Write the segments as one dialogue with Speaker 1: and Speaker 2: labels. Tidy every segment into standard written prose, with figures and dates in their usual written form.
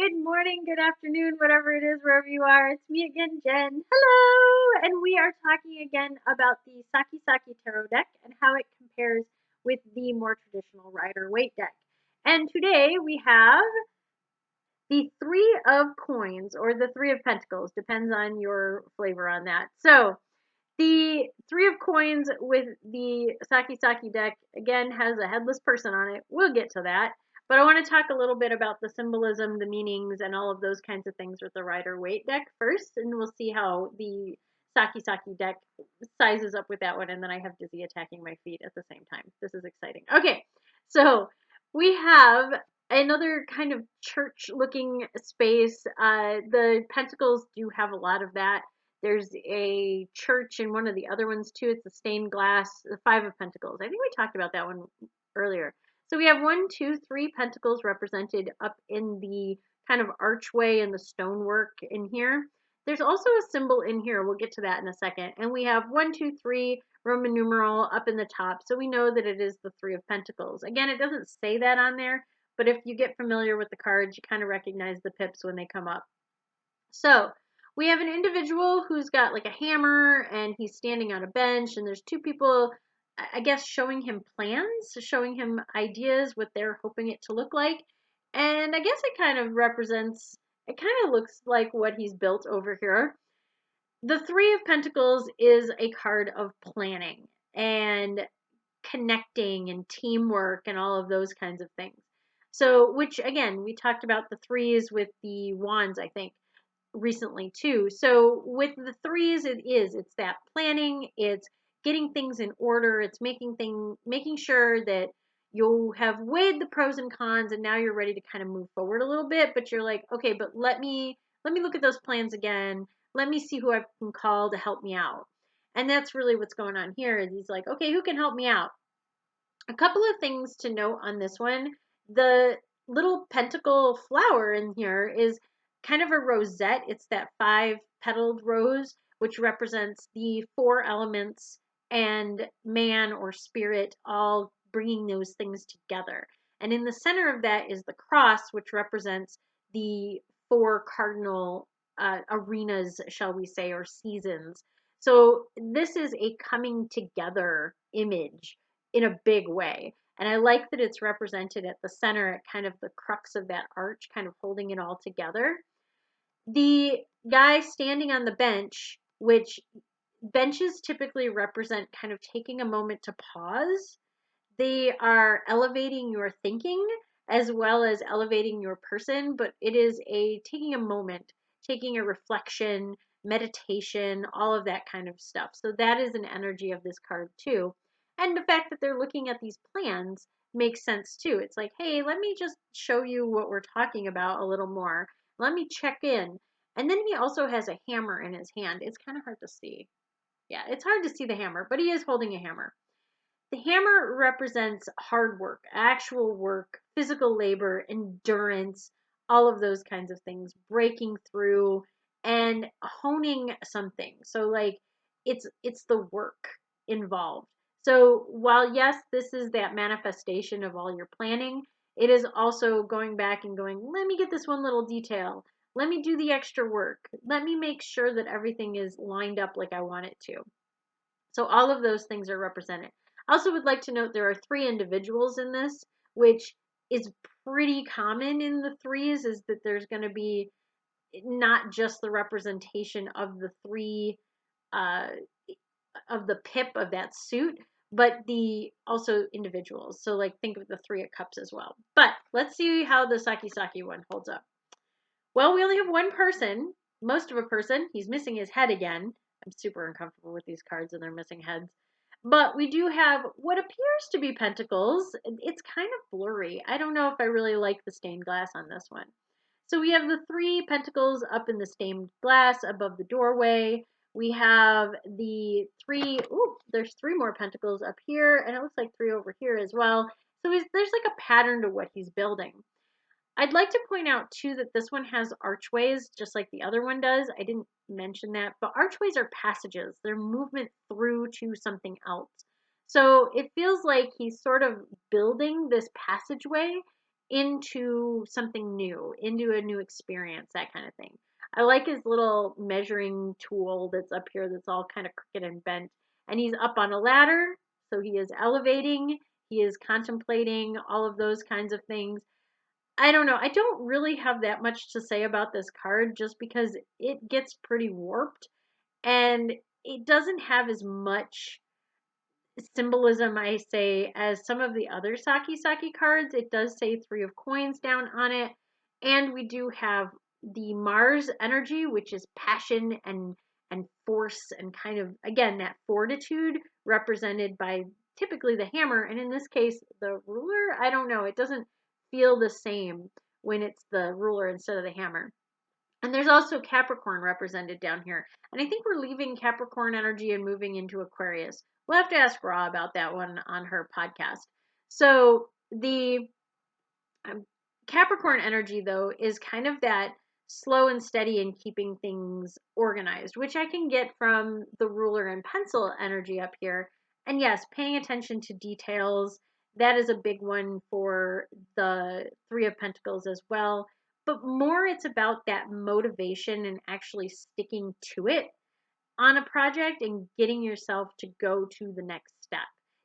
Speaker 1: good morning, good afternoon, whatever it is, wherever you are. It's me again, Jen. Hello! And we are talking again about the Sakki Sakki Tarot deck and how it compares with the more traditional Rider-Waite deck. And today we have the Three of Coins, or the Three of Pentacles, depends on your flavor on that. So, the Three of Coins with the Sakki Sakki deck, again, has a headless person on it. We'll get to that. But I want to talk a little bit about the symbolism, the meanings, and all of those kinds of things with the Rider-Waite deck first, and we'll see how the Sakki Sakki deck sizes up with that one, and then I have Dizzy attacking my feet at the same time. This is exciting. Okay, so we have another kind of church-looking space. The Pentacles do have a lot of that. There's a church in one of the other ones too. It's a stained glass, the Five of Pentacles. I think we talked about that one earlier. So we have 1, 2, 3 pentacles represented up in the kind of archway and the stonework in here. There's also a symbol in here. We'll get to that in a second. And we have 1, 2, 3 Roman numeral up in the top. So we know that it is the Three of Pentacles. Again, it doesn't say that on there, but if you get familiar with the cards, you kind of recognize the pips when they come up. So we have an individual who's got like a hammer and he's standing on a bench, and there's two people, I guess, showing him plans, showing him ideas, what they're hoping it to look like. And I guess it kind of represents, it kind of looks like what he's built over here. The Three of Pentacles is a card of planning and connecting and teamwork and all of those kinds of things. So, which again, we talked about the threes with the wands, I think, recently too. So with the threes, it's that planning, it's getting things in order, it's making sure that you have weighed the pros and cons, and now you're ready to kind of move forward a little bit, but you're like, okay, but let me look at those plans again. Let me see who I can call to help me out. And that's really what's going on here. Is he's like, okay, who can help me out? A couple of things to note on this one. The little pentacle flower in here is kind of a rosette. It's that 5-petaled rose, which represents the 4 elements and man or spirit, all bringing those things together. And in the center of that is the cross, which represents the 4 cardinal arenas, shall we say, or seasons. So this is a coming together image in a big way. And I like that it's represented at the center, at kind of the crux of that arch, kind of holding it all together. The guy standing on the bench, which benches typically represent kind of taking a moment to pause. They are elevating your thinking as well as elevating your person, but it is a taking a moment, taking a reflection, meditation, all of that kind of stuff. So that is an energy of this card too. And the fact that they're looking at these plans makes sense too. It's like, hey, let me just show you what we're talking about a little more. Let me check in. And then he also has a hammer in his hand. It's kind of hard to see. Yeah, it's hard to see the hammer, but he is holding a hammer. The hammer represents hard work, actual work, physical labor, endurance, all of those kinds of things, breaking through and honing something. So like it's the work involved. So while yes, this is that manifestation of all your planning, it is also going back and going, let me get this one little detail. Let me do the extra work. Let me make sure that everything is lined up like I want it to. So all of those things are represented. I also would like to note there are 3 individuals in this, which is pretty common in the threes, is that there's going to be not just the representation of the 3 of the pip of that suit, but the also individuals. So like think of the 3 of cups as well. But let's see how the Sakki Sakki one holds up. Well, we only have one person, most of a person. He's missing his head again. I'm super uncomfortable with these cards and they're missing heads. But we do have what appears to be pentacles. It's kind of blurry. I don't know if I really like the stained glass on this one. So we have the 3 pentacles up in the stained glass above the doorway. We have the 3, there's 3 more pentacles up here, and it looks like 3 over here as well. So there's like a pattern to what he's building. I'd like to point out too that this one has archways just like the other one does. I didn't mention that, but archways are passages. They're movement through to something else. So it feels like he's sort of building this passageway into something new, into a new experience, that kind of thing. I like his little measuring tool that's up here that's all kind of crooked and bent. And he's up on a ladder, so he is elevating, he is contemplating all of those kinds of things. I don't know. I don't really have that much to say about this card just because it gets pretty warped and it doesn't have as much symbolism, I say, as some of the other Sakki Sakki cards. It does say 3 of Coins down on it. And we do have the Mars energy, which is passion and force and kind of, again, that fortitude represented by typically the hammer. And in this case, the ruler, I don't know. It doesn't feel the same when it's the ruler instead of the hammer. And there's also Capricorn represented down here. And I think we're leaving Capricorn energy and moving into Aquarius. We'll have to ask Ra about that one on her podcast. So the Capricorn energy, though, is kind of that slow and steady and keeping things organized, which I can get from the ruler and pencil energy up here. And yes, paying attention to details, that is a big one for the 3 of Pentacles as well. But more, it's about that motivation and actually sticking to it on a project and getting yourself to go to the next step.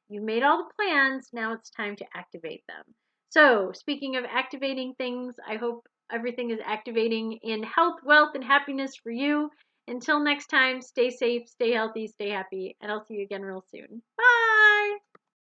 Speaker 1: You've made all the plans, now it's time to activate them. So, speaking of activating things, I hope everything is activating in health, wealth, and happiness for you. Until next time, stay safe, stay healthy, stay happy, and I'll see you again real soon. Bye!